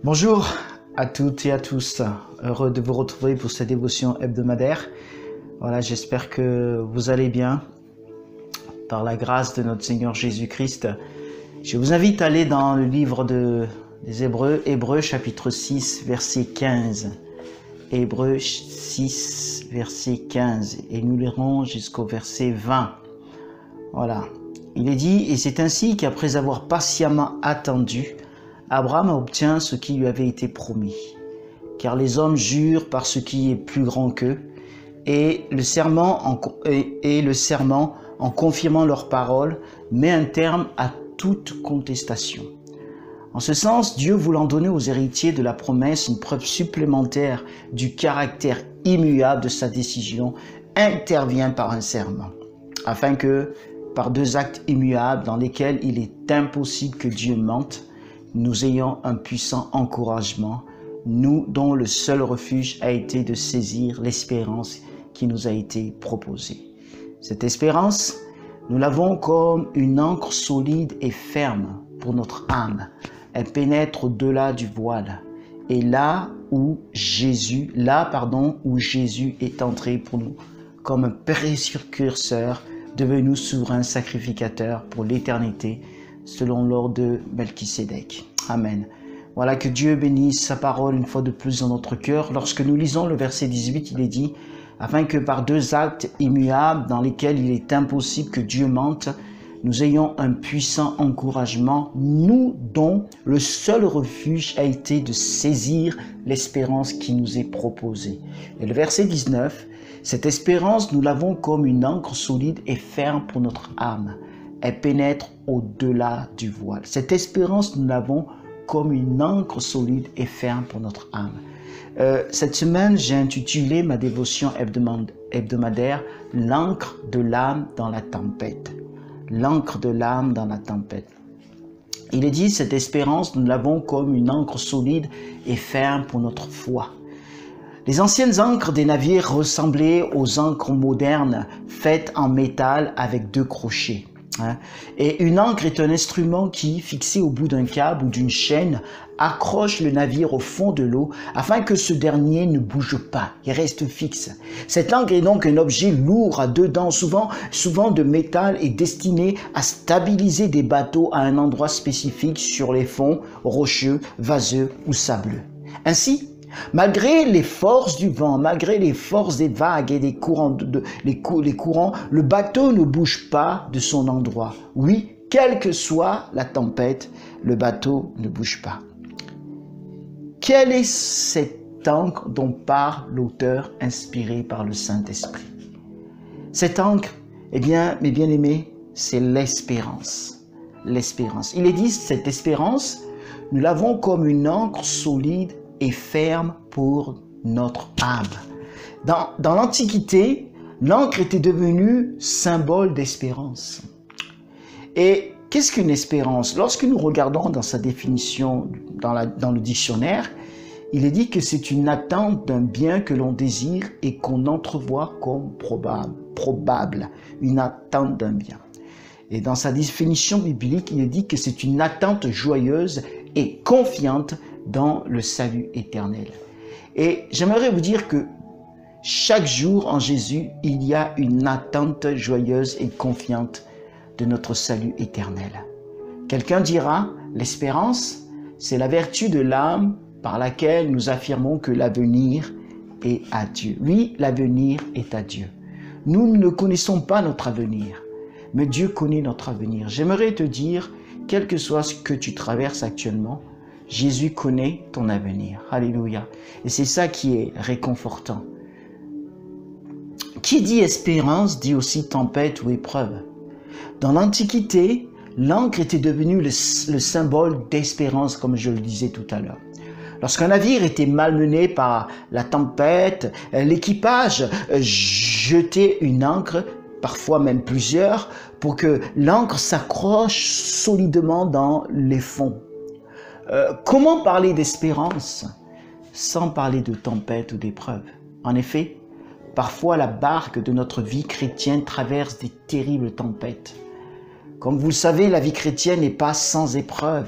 Bonjour à toutes et à tous, heureux de vous retrouver pour cette dévotion hebdomadaire. Voilà, j'espère que vous allez bien par la grâce de notre Seigneur Jésus-Christ. Je vous invite à aller dans le livre des Hébreux, Hébreux chapitre 6, verset 15. Hébreux 6, verset 15, et nous lirons jusqu'au verset 20. Voilà, il est dit, et c'est ainsi qu'après avoir patiemment attendu, Abraham obtient ce qui lui avait été promis. Car les hommes jurent par ce qui est plus grand qu'eux, et le serment, en confirmant leur parole, met un terme à toute contestation. En ce sens, Dieu voulant donner aux héritiers de la promesse une preuve supplémentaire du caractère immuable de sa décision, intervient par un serment, afin que, par deux actes immuables dans lesquels il est impossible que Dieu mente, nous ayons un puissant encouragement, nous dont le seul refuge a été de saisir l'espérance qui nous a été proposée. Cette espérance, nous l'avons comme une ancre solide et ferme pour notre âme. Elle pénètre au-delà du voile. Et là où Jésus est entré pour nous, comme un précurseur, devenu souverain sacrificateur pour l'éternité, selon l'ordre de Melchisédek. Amen. Voilà, que Dieu bénisse sa parole une fois de plus dans notre cœur. Lorsque nous lisons le verset 18, il est dit, afin que par deux actes immuables dans lesquels il est impossible que Dieu mente, nous ayons un puissant encouragement, nous dont le seul refuge a été de saisir l'espérance qui nous est proposée. Et le verset 19, cette espérance, nous l'avons comme une ancre solide et ferme pour notre âme. Elle pénètre au-delà du voile. Cette espérance, nous l'avons comme une ancre solide et ferme pour notre âme. Cette semaine, j'ai intitulé ma dévotion hebdomadaire « L'encre de l'âme dans la tempête ». L'encre de l'âme dans la tempête. Il est dit, cette espérance, nous l'avons comme une ancre solide et ferme pour notre foi. Les anciennes ancres des navires ressemblaient aux ancres modernes faites en métal avec deux crochets. Et une ancre est un instrument qui, fixé au bout d'un câble ou d'une chaîne, accroche le navire au fond de l'eau afin que ce dernier ne bouge pas, il reste fixe. Cette ancre est donc un objet lourd à deux dents, souvent de métal, et destiné à stabiliser des bateaux à un endroit spécifique sur les fonds rocheux, vaseux ou sableux. Ainsi, malgré les forces du vent, malgré les forces des vagues et des courants, le bateau ne bouge pas de son endroit. Oui, quelle que soit la tempête, le bateau ne bouge pas. Quelle est cette ancre dont parle l'auteur inspiré par le Saint-Esprit? Cette ancre, eh bien, mes bien-aimés, c'est l'espérance. L'espérance. Il est dit, cette espérance, nous l'avons comme une ancre solide et ferme pour notre âme. Dans l'Antiquité, l'encre était devenue symbole d'espérance. Et qu'est-ce qu'une espérance? Lorsque nous regardons dans sa définition dans le dictionnaire, il est dit que c'est une attente d'un bien que l'on désire et qu'on entrevoit comme probable, une attente d'un bien. Et dans sa définition biblique, il est dit que c'est une attente joyeuse et confiante dans le salut éternel. Et j'aimerais vous dire que chaque jour en Jésus, il y a une attente joyeuse et confiante de notre salut éternel. Quelqu'un dira, l'espérance, c'est la vertu de l'âme par laquelle nous affirmons que l'avenir est à Dieu. Oui, l'avenir est à Dieu. Nous ne connaissons pas notre avenir, mais Dieu connaît notre avenir. J'aimerais te dire, quel que soit ce que tu traverses actuellement, Jésus connaît ton avenir. Alléluia. Et c'est ça qui est réconfortant. Qui dit espérance dit aussi tempête ou épreuve. Dans l'Antiquité, l'encre était devenue le symbole d'espérance, comme je le disais tout à l'heure. Lorsqu'un navire était malmené par la tempête, l'équipage jetait une ancre, parfois même plusieurs, pour que l'encre s'accroche solidement dans les fonds. Comment parler d'espérance sans parler de tempête ou d'épreuve? En effet, parfois la barque de notre vie chrétienne traverse des terribles tempêtes. Comme vous le savez, la vie chrétienne n'est pas sans épreuve.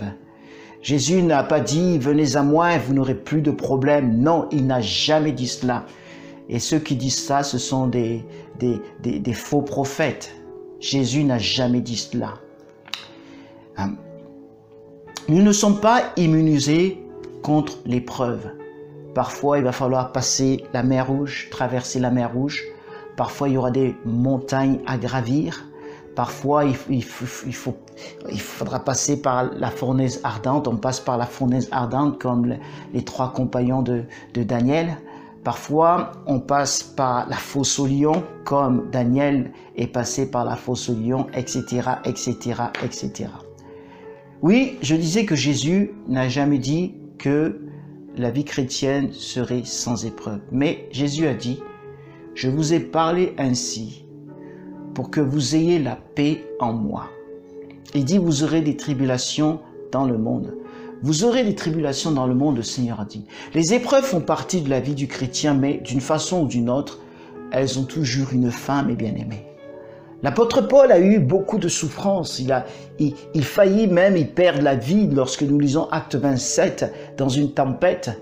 Jésus n'a pas dit « Venez à moi et vous n'aurez plus de problème ». Non, il n'a jamais dit cela. Et ceux qui disent ça, ce sont des faux prophètes. Jésus n'a jamais dit cela. Nous ne sommes pas immunisés contre l'épreuve. Parfois, il va falloir passer la mer Rouge, traverser la mer Rouge. Parfois, il y aura des montagnes à gravir. Parfois, il faudra passer par la fournaise ardente. On passe par la fournaise ardente comme les 3 compagnons de Daniel. Parfois, on passe par la fosse au lion comme Daniel est passé par la fosse au lion, etc., etc., etc. Oui, je disais que Jésus n'a jamais dit que la vie chrétienne serait sans épreuve. Mais Jésus a dit, « Je vous ai parlé ainsi pour que vous ayez la paix en moi. » Il dit, « Vous aurez des tribulations dans le monde. » Vous aurez des tribulations dans le monde, le Seigneur a dit. Les épreuves font partie de la vie du chrétien, mais d'une façon ou d'une autre, elles ont toujours une fin, mes bien-aimés. L'apôtre Paul a eu beaucoup de souffrances. Il faillit même y perdre la vie lorsque nous lisons Acte 27 dans une tempête.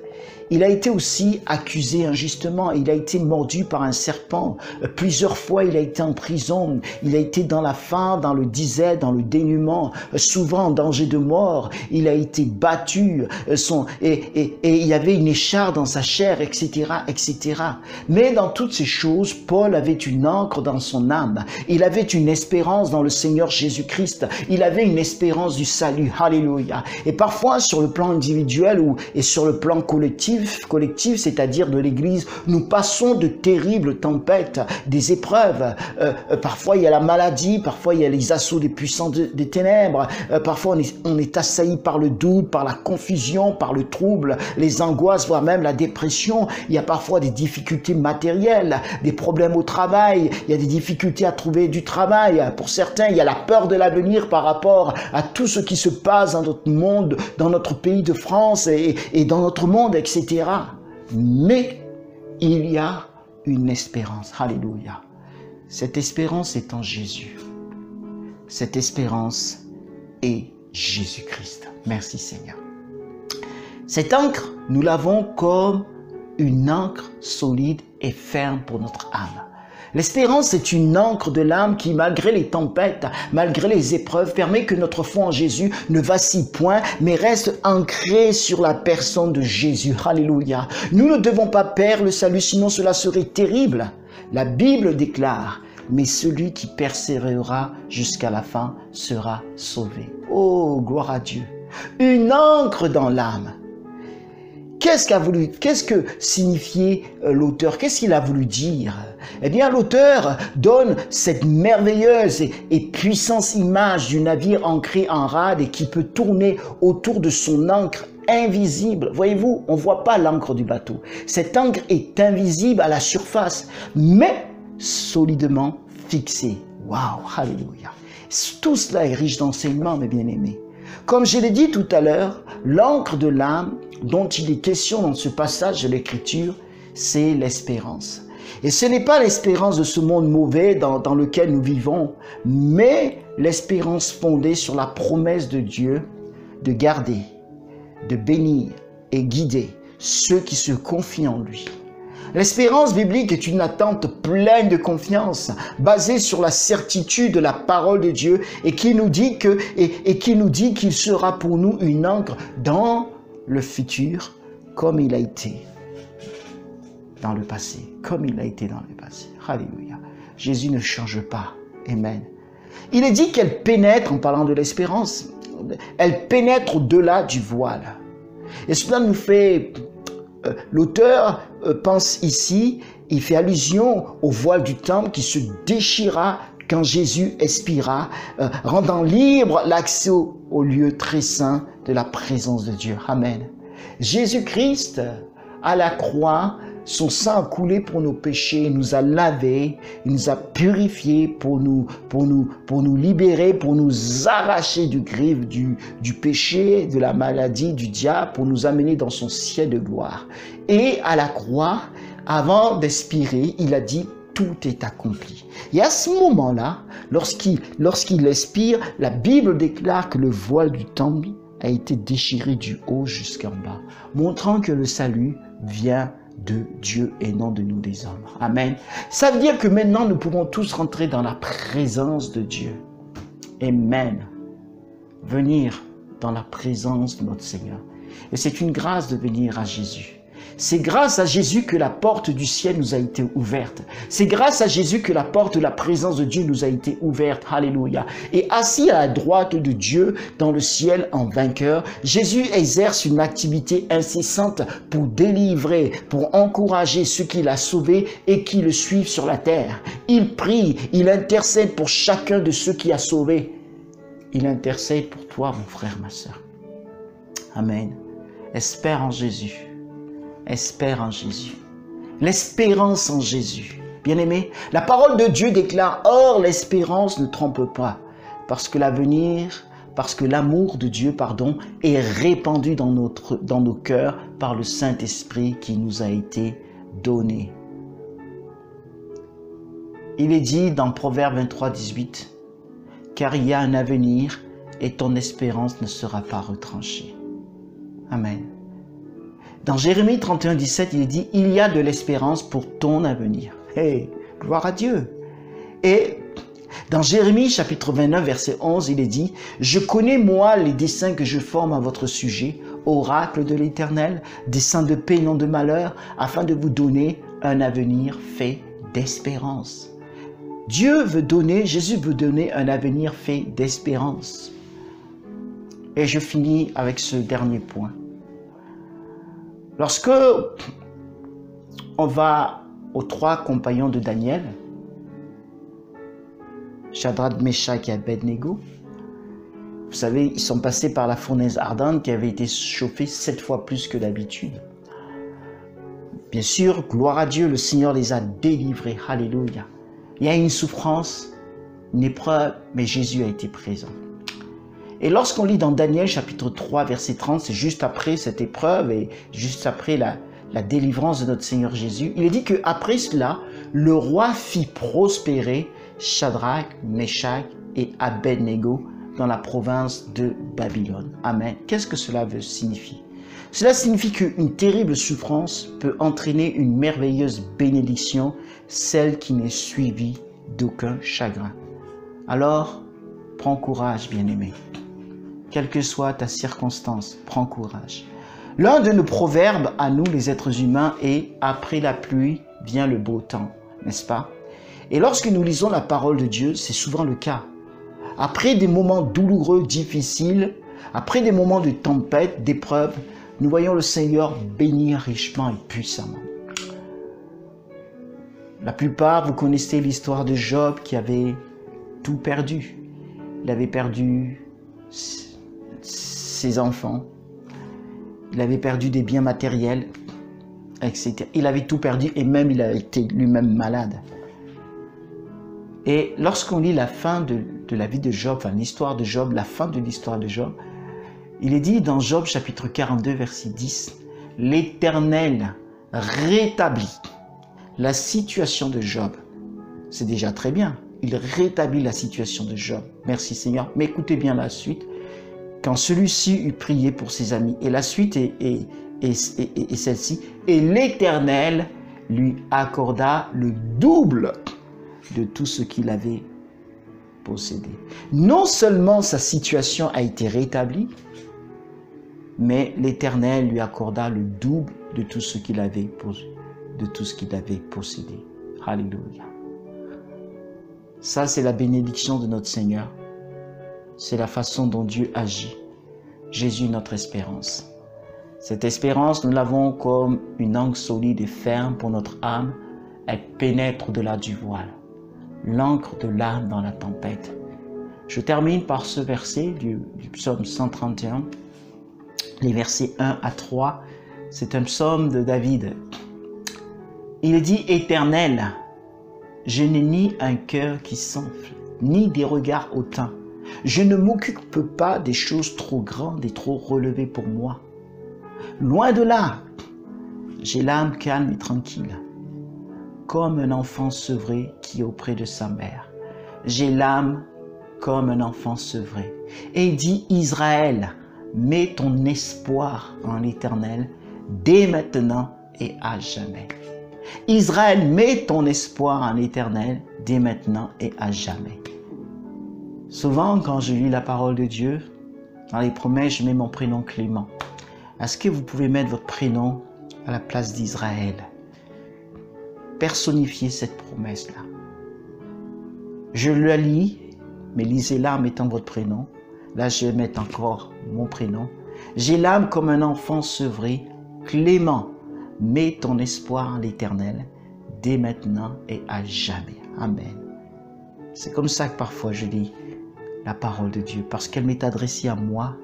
Il a été aussi accusé injustement, il a été mordu par un serpent. Plusieurs fois, il a été en prison, il a été dans la faim, dans le disette, dans le dénuement, souvent en danger de mort. Il a été battu, et il y avait une écharpe dans sa chair, etc., etc. Mais dans toutes ces choses, Paul avait une ancre dans son âme. Il avait une espérance dans le Seigneur Jésus-Christ. Il avait une espérance du salut. Alléluia. Et parfois, sur le plan individuel et sur le plan collectif, c'est-à-dire de l'Église, nous passons de terribles tempêtes, des épreuves. Parfois, il y a la maladie, parfois, il y a les assauts des puissants des ténèbres. Parfois, on est assailli par le doute, par la confusion, par le trouble, les angoisses, voire même la dépression. Il y a parfois des difficultés matérielles, des problèmes au travail. Il y a des difficultés à trouver du travail. Pour certains, il y a la peur de l'avenir par rapport à tout ce qui se passe dans notre monde, dans notre pays de France et dans notre monde, etc. Mais il y a une espérance. Alléluia. Cette espérance est en Jésus. Cette espérance est Jésus-Christ. Merci Seigneur. Cette ancre, nous l'avons comme une ancre solide et ferme pour notre âme. L'espérance est une ancre de l'âme qui, malgré les tempêtes, malgré les épreuves, permet que notre foi en Jésus ne vacille point, mais reste ancrée sur la personne de Jésus. Alléluia. Nous ne devons pas perdre le salut, sinon cela serait terrible. La Bible déclare, mais celui qui persévérera jusqu'à la fin sera sauvé. Oh, gloire à Dieu. Une ancre dans l'âme. Qu'est-ce que signifiait l'auteur? Qu'est-ce qu'il a voulu dire? Eh bien, l'auteur donne cette merveilleuse et puissante image du navire ancré en rade et qui peut tourner autour de son ancre invisible. Voyez-vous, on ne voit pas l'ancre du bateau. Cette ancre est invisible à la surface, mais solidement fixée. Waouh, alléluia. Tout cela est riche d'enseignements, mes bien-aimés. Comme je l'ai dit tout à l'heure, l'ancre de l'âme dont il est question dans ce passage de l'Écriture, c'est l'espérance. Et ce n'est pas l'espérance de ce monde mauvais dans lequel nous vivons, mais l'espérance fondée sur la promesse de Dieu de garder, de bénir et guider ceux qui se confient en lui. L'espérance biblique est une attente pleine de confiance, basée sur la certitude de la parole de Dieu et qui nous dit qu'il sera pour nous une ancre dans le futur comme il a été dans le passé, comme il a été dans le passé. Alléluia. Jésus ne change pas. Amen. Il est dit qu'elle pénètre, en parlant de l'espérance, elle pénètre au-delà du voile. Et cela nous fait... L'auteur pense ici, il fait allusion au voile du temple qui se déchira quand Jésus expira, rendant libre l'accès au lieu très saint de la présence de Dieu. Amen. Jésus-Christ, à la croix, son sang a coulé pour nos péchés, il nous a lavés, il nous a purifiés pour nous libérer, pour nous arracher du griffe du péché, de la maladie, du diable, pour nous amener dans son ciel de gloire. Et à la croix, avant d'expirer, il a dit « tout est accompli ». Et à ce moment-là, lorsqu'il expire, la Bible déclare que le voile du temple a été déchiré du haut jusqu'en bas, montrant que le salut vient de Dieu et non de nous des hommes. Amen. Ça veut dire que maintenant nous pouvons tous rentrer dans la présence de Dieu. Amen. Venir dans la présence de notre Seigneur. Et c'est une grâce de venir à Jésus. C'est grâce à Jésus que la porte du ciel nous a été ouverte. C'est grâce à Jésus que la porte de la présence de Dieu nous a été ouverte. Alléluia. Et assis à la droite de Dieu dans le ciel en vainqueur, Jésus exerce une activité incessante pour délivrer, pour encourager ceux qu'il a sauvés et qui le suivent sur la terre. Il prie, il intercède pour chacun de ceux qu'il a sauvés. Il intercède pour toi, mon frère, ma soeur. Amen. Espère en Jésus. Espère en Jésus. L'espérance en Jésus. Bien-aimé, la parole de Dieu déclare, « Or, l'espérance ne trompe pas, parce que l'amour de Dieu, est répandu dans nos cœurs par le Saint-Esprit qui nous a été donné. » Il est dit dans Proverbe 23, 18, « Car il y a un avenir et ton espérance ne sera pas retranchée. » Amen. Dans Jérémie 31, 17, il est dit, « Il y a de l'espérance pour ton avenir. » Hey, gloire à Dieu. Et dans Jérémie chapitre 29, verset 11, il est dit, « Je connais moi les desseins que je forme à votre sujet, oracle de l'Éternel, desseins de paix, non de malheur, afin de vous donner un avenir fait d'espérance. » Dieu veut donner, Jésus veut donner un avenir fait d'espérance. Et je finis avec ce dernier point. Lorsque on va aux trois compagnons de Daniel, Shadrach, Meshach et Abednego, vous savez, ils sont passés par la fournaise ardente qui avait été chauffée 7 fois plus que d'habitude. Bien sûr, gloire à Dieu, le Seigneur les a délivrés. Alléluia. Il y a une souffrance, une épreuve, mais Jésus a été présent. Et lorsqu'on lit dans Daniel chapitre 3 verset 30, c'est juste après cette épreuve et juste après la délivrance de notre Seigneur Jésus, il est dit qu'après cela, le roi fit prospérer Shadrach, Meshach et Abednego dans la province de Babylone. Amen. Qu'est-ce que cela veut signifier? Cela signifie qu'une terrible souffrance peut entraîner une merveilleuse bénédiction, celle qui n'est suivie d'aucun chagrin. Alors, prends courage, bien-aimé. Quelle que soit ta circonstance, prends courage. L'un de nos proverbes à nous, les êtres humains, est « Après la pluie vient le beau temps », n'est-ce pas? Et lorsque nous lisons la parole de Dieu, c'est souvent le cas. Après des moments douloureux, difficiles, après des moments de tempête, d'épreuve, nous voyons le Seigneur bénir richement et puissamment. La plupart, vous connaissez l'histoire de Job qui avait tout perdu. Il avait perdu ses enfants, il avait perdu des biens matériels, etc. Il avait tout perdu et même il a été lui-même malade. Et lorsqu'on lit la fin de la vie de Job, enfin l'histoire de Job, la fin de l'histoire de Job, il est dit dans Job chapitre 42 verset 10, « L'Éternel rétablit la situation de Job. » C'est déjà très bien. Il rétablit la situation de Job. Merci Seigneur. Mais écoutez bien la suite. Quand celui-ci eut prié pour ses amis, et la suite est celle-ci, et l'Éternel lui accorda le double de tout ce qu'il avait possédé. Non seulement sa situation a été rétablie, mais l'Éternel lui accorda le double de tout ce qu'il avait possédé. Alléluia. Ça, c'est la bénédiction de notre Seigneur. C'est la façon dont Dieu agit. Jésus, notre espérance. Cette espérance, nous l'avons comme une ancre solide et ferme pour notre âme. Elle pénètre au-delà du voile. L'ancre de l'âme dans la tempête. Je termine par ce verset du psaume 131, les versets 1 à 3. C'est un psaume de David. Il dit « Éternel, je n'ai ni un cœur qui s'enfle, ni des regards hautains. Je ne m'occupe pas des choses trop grandes et trop relevées pour moi. Loin de là, j'ai l'âme calme et tranquille, comme un enfant sevré qui est auprès de sa mère. J'ai l'âme comme un enfant sevré. Et il dit, Israël, mets ton espoir en l'Éternel dès maintenant et à jamais. Israël, mets ton espoir en l'Éternel dès maintenant et à jamais. Souvent, quand je lis la parole de Dieu, dans les promesses, je mets mon prénom Clément. Est-ce que vous pouvez mettre votre prénom à la place d'Israël? Personnifiez cette promesse-là. Je la lis, mais lisez-la en mettant votre prénom. Là, je vais mettre encore mon prénom. J'ai l'âme comme un enfant sevré. Clément, mets ton espoir en l'Éternel dès maintenant et à jamais. Amen. C'est comme ça que parfois je lis la parole de Dieu, parce qu'elle m'est adressée à moi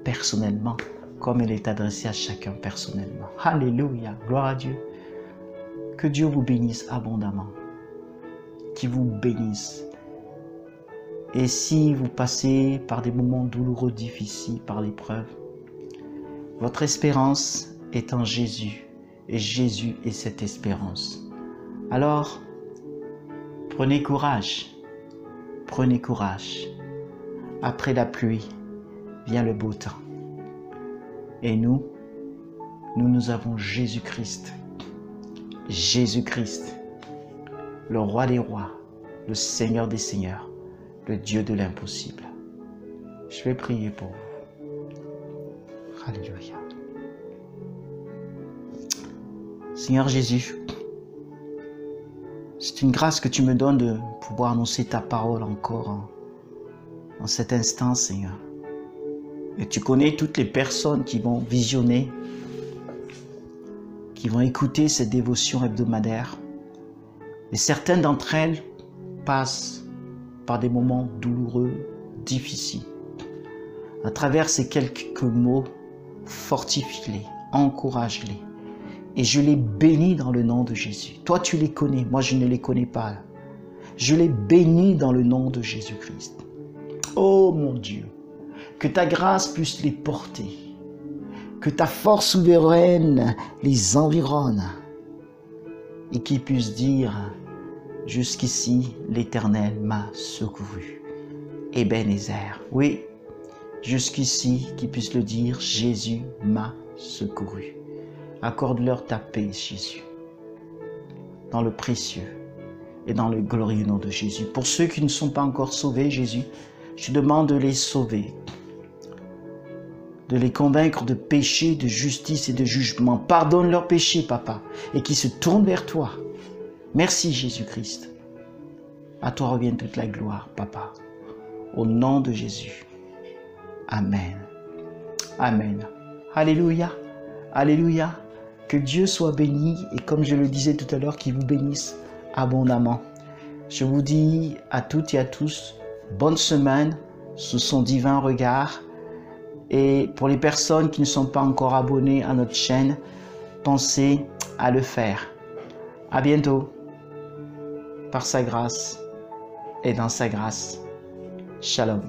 personnellement, comme elle est adressée à chacun personnellement. Alléluia, gloire à Dieu. Que Dieu vous bénisse abondamment, qu'il vous bénisse. Et si vous passez par des moments douloureux, difficiles, par l'épreuve, votre espérance est en Jésus, et Jésus est cette espérance. Alors, prenez courage, prenez courage. Après la pluie, vient le beau temps. Et nous avons Jésus-Christ. Jésus-Christ, le roi des rois, le Seigneur des seigneurs, le Dieu de l'impossible. Je vais prier pour vous. Alléluia. Seigneur Jésus, c'est une grâce que tu me donnes de pouvoir annoncer ta parole encore en cet instant, Seigneur. Et tu connais toutes les personnes qui vont visionner, qui vont écouter cette dévotion hebdomadaire. Et certaines d'entre elles passent par des moments douloureux, difficiles. À travers ces quelques mots, fortifie-les, encourage-les. Et je les bénis dans le nom de Jésus. Toi, tu les connais, moi je ne les connais pas. Je les bénis dans le nom de Jésus-Christ. Oh mon Dieu, que ta grâce puisse les porter, que ta force souveraine les environne et qu'ils puissent dire, jusqu'ici l'Éternel m'a secouru. Ebenezer, oui, jusqu'ici qu'ils puissent le dire, Jésus m'a secouru. Accorde-leur ta paix, Jésus, dans le précieux et dans le glorieux nom de Jésus. Pour ceux qui ne sont pas encore sauvés, Jésus, je te demande de les sauver, de les convaincre de péché, de justice et de jugement. Pardonne leurs péchés, Papa, et qu'ils se tournent vers toi. Merci, Jésus-Christ. À toi revient toute la gloire, Papa. Au nom de Jésus. Amen. Amen. Alléluia. Alléluia. Que Dieu soit béni et comme je le disais tout à l'heure, qu'il vous bénisse abondamment. Je vous dis à toutes et à tous, bonne semaine sous son divin regard. Et pour les personnes qui ne sont pas encore abonnées à notre chaîne, pensez à le faire. À bientôt. Par sa grâce et dans sa grâce. Shalom.